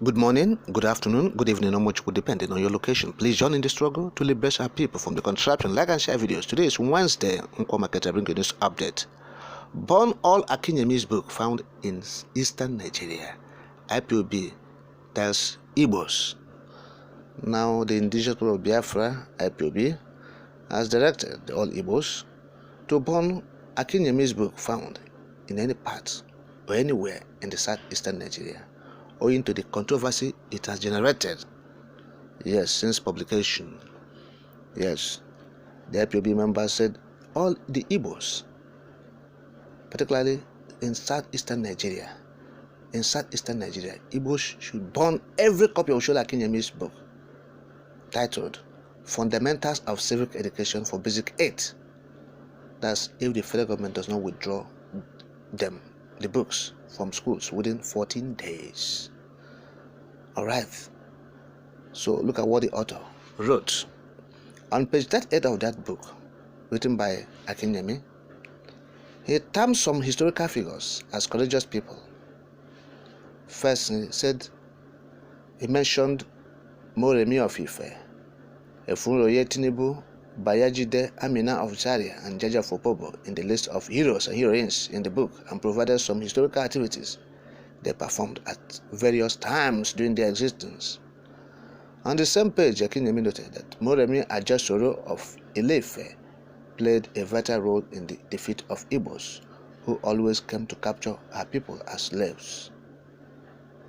Good morning, good afternoon, good evening, or much would depending on your location. Please join in the struggle to liberate our people from the contraption. Like and share videos. Today is Wednesday. Nkwomaketa bring you this update. Burn all Akinyemi's book found in eastern Nigeria. IPOB tells Igbos. Now the indigenous people of Biafra, IPOB, has directed all Igbos to burn Akinyemi's book found in any part or anywhere in the southeastern Nigeria, owing to the controversy it has generated. Yes, since publication. Yes, the IPOB members said all the Igbos, particularly in southeastern Nigeria, Igbos should burn every copy of Shool Akinyemi's book titled Fundamentals of Civic Education for Basic 8. That's if the federal government does not withdraw the books from schools within 14 days. Alright, so look at what the author wrote. On page 38 of that book, written by Akinyemi, he termed some historical figures as courageous people. First, he mentioned Moremi of Ife, Efunroye Tinubu, Bayajide Amina of Zaria, and Jaja Fopobo in the list of heroes and heroines in the book, and provided some historical activities they performed at various times during their existence. On the same page, Akinyemi noted that Moremi Ajasoro of Ile-Ife played a vital role in the defeat of Igbos, who always came to capture her people as slaves.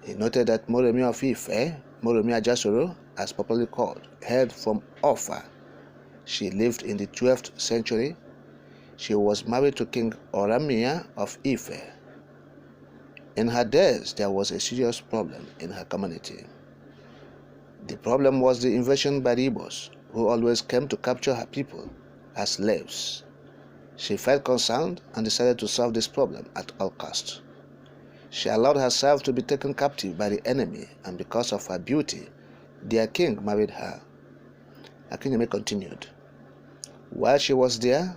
He noted that Moremi of Ife, Moremi Ajasoro, as popularly called, hailed from Offa. She lived in the 12th century. She was married to King Oromia of Ife. In her days, there was a serious problem in her community. The problem was the invasion by the Igbos, who always came to capture her people as slaves. She felt concerned and decided to solve this problem at all costs. She allowed herself to be taken captive by the enemy, and because of her beauty, their king married her. Akinyemi continued. While she was there,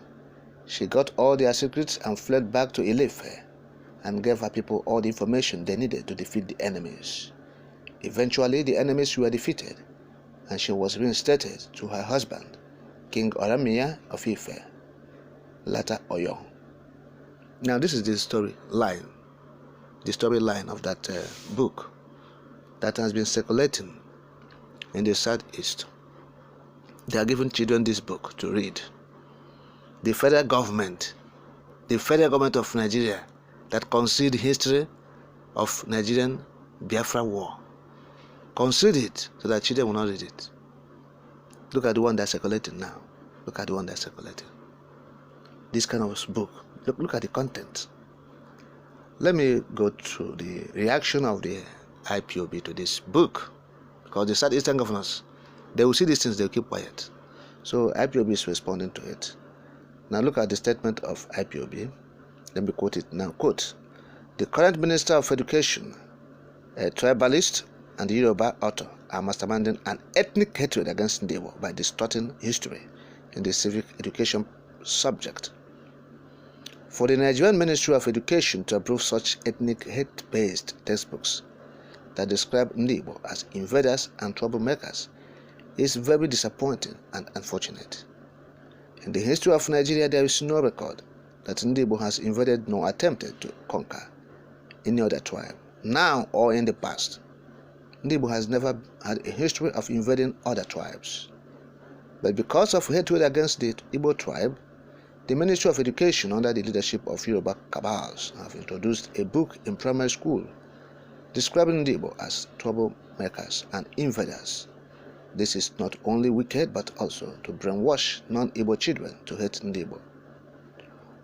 she got all their secrets and fled back to Ile-Ife and gave her people all the information they needed to defeat the enemies. Eventually, the enemies were defeated, and she was reinstated to her husband, King Oromia of Ife, later Oyo. Now, this is the storyline of that book that has been circulating in the Southeast. They are giving children this book to read. The federal government of Nigeria that concealed history of Nigerian Biafra war, concealed it so that children will not read it. Look at the one that's circulating now. This kind of book. Look at the content. Let me go through the reaction of the IPOB to this book, because the Southeastern governors, they will see these things, they'll keep quiet. So IPOB is responding to it. Now look at the statement of IPOB. Let me quote it now. Quote, the current Minister of Education, a tribalist and Yoruba author, are masterminding an ethnic hatred against Ndebo by distorting history in the civic education subject. For the Nigerian Ministry of Education to approve such ethnic hate-based textbooks that describe Ndebo as invaders and troublemakers is very disappointing and unfortunate. In the history of Nigeria, there is no record that Ndebo has invaded nor attempted to conquer any other tribe, now or in the past. Ndebo has never had a history of invading other tribes. But because of hatred against the Igbo tribe, the Ministry of Education, under the leadership of Yoruba cabals, have introduced a book in primary school describing Ndebo as troublemakers and invaders. This is not only wicked, but also to brainwash non-Igbo children to hate Ndebo.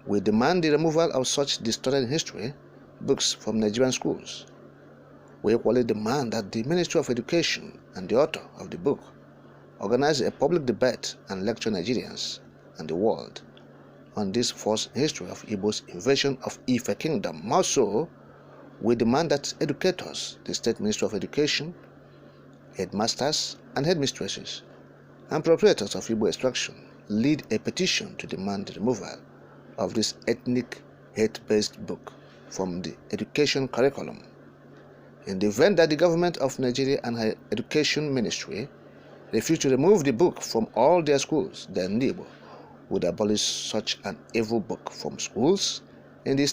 We demand the removal of such distorted history books from Nigerian schools. We equally demand that the Ministry of Education and the author of the book organize a public debate and lecture Nigerians and the world on this false history of Igbo's invasion of Ife Kingdom. Also, we demand that educators, the State Ministry of Education, headmasters and headmistresses, and proprietors of Igbo instruction lead a petition to demand the removal of this ethnic hate-based book from the education curriculum. In the event that the government of Nigeria and her education ministry refuse to remove the book from all their schools, then Igbo would abolish such an evil book from schools in the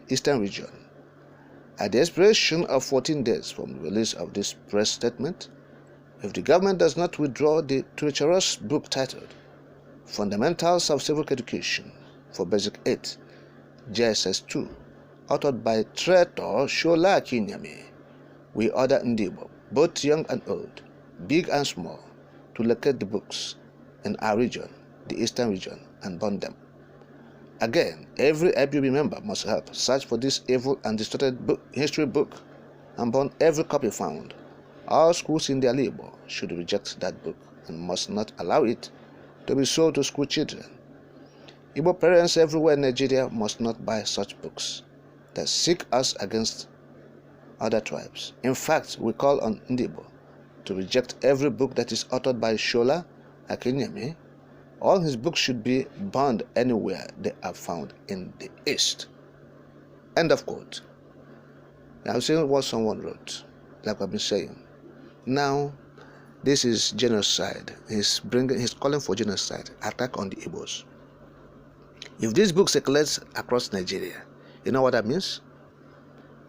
eastern region. At the expiration of 14 days from the release of this press statement, if the government does not withdraw the treacherous book titled Fundamentals of Civic Education for Basic 8, JSS2, authored by Traitor Shola Kinyami, we order Ndibo, both young and old, big and small, to locate the books in our region, the eastern region, and burn them. Again, every IPOB member must help search for this evil and distorted history book and burn every copy found. All schools in their labor should reject that book and must not allow it to be sold to school children. Igbo parents everywhere in Nigeria must not buy such books that seek us against other tribes. In fact, we call on Ndibo to reject every book that is authored by Shola Akinyemi. All his books should be burned anywhere they are found in the East. End of quote. I'm saying what someone wrote, like I've been saying. Now, this is genocide. He's calling for genocide, attack on the Igbos. If this book circulates across Nigeria, you know what that means?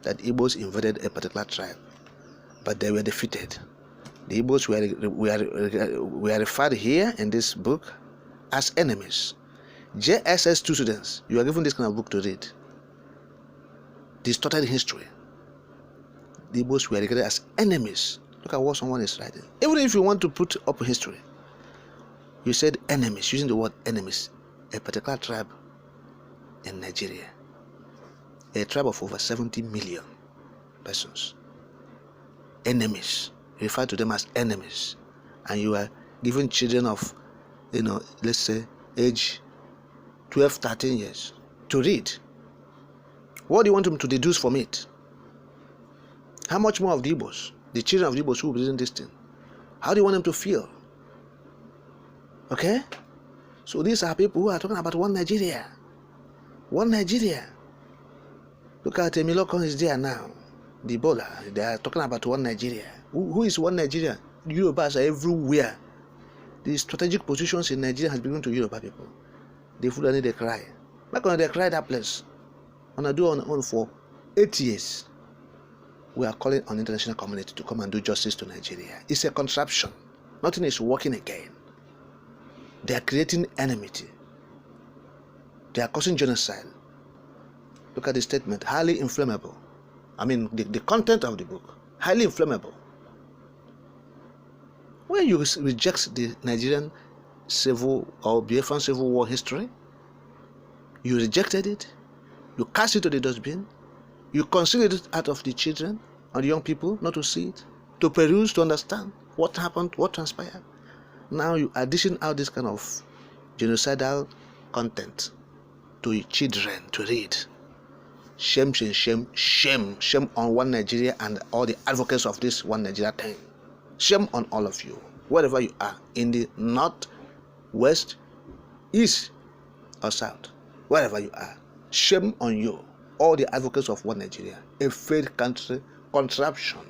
That Igbos invaded a particular tribe, but they were defeated. The Igbos were referred here in this book as enemies. JSS2 students, you are given this kind of book to read. Distorted history. The Igbos were regarded as enemies. Look at what someone is writing. Even if you want to put up history, you said enemies, using the word enemies, a particular tribe in Nigeria, a tribe of over 70 million persons. Enemies, you refer to them as enemies, and you are giving children of, let's say age 12, 13 years to read. What do you want them to deduce from it? How much more of the Igbos, the children of the Igbos who will be reading this thing? How do you want them to feel? Okay? So these are people who are talking about one Nigeria. One Nigeria. Look at Emilokon is there now. The Ebola, they are talking about one Nigeria. Who is one Nigeria? The Yorubas are everywhere. The strategic positions in Nigeria has been given to Yoruba people. They fully they cry. Back when they cry that place, and I do on for 8 years. We are calling on the international community to come and do justice to Nigeria. It's a contraption. Nothing is working again. They are creating enmity. They are causing genocide. Look at the statement, highly inflammable. I mean, the content of the book, highly inflammable. When you reject the Nigerian civil or Biafran civil war history, you rejected it, you cast it to the dustbin, you concealed it out of the children and the young people not to see it, to peruse, to understand what happened, what transpired. Now you are dishing out this kind of genocidal content to children to read. Shame, shame, shame, shame, shame on one Nigeria and all the advocates of this one Nigeria thing. Shame on all of you, wherever you are, in the north, west, east, or south, wherever you are. Shame on you, all the advocates of one Nigeria, a failed country contraption.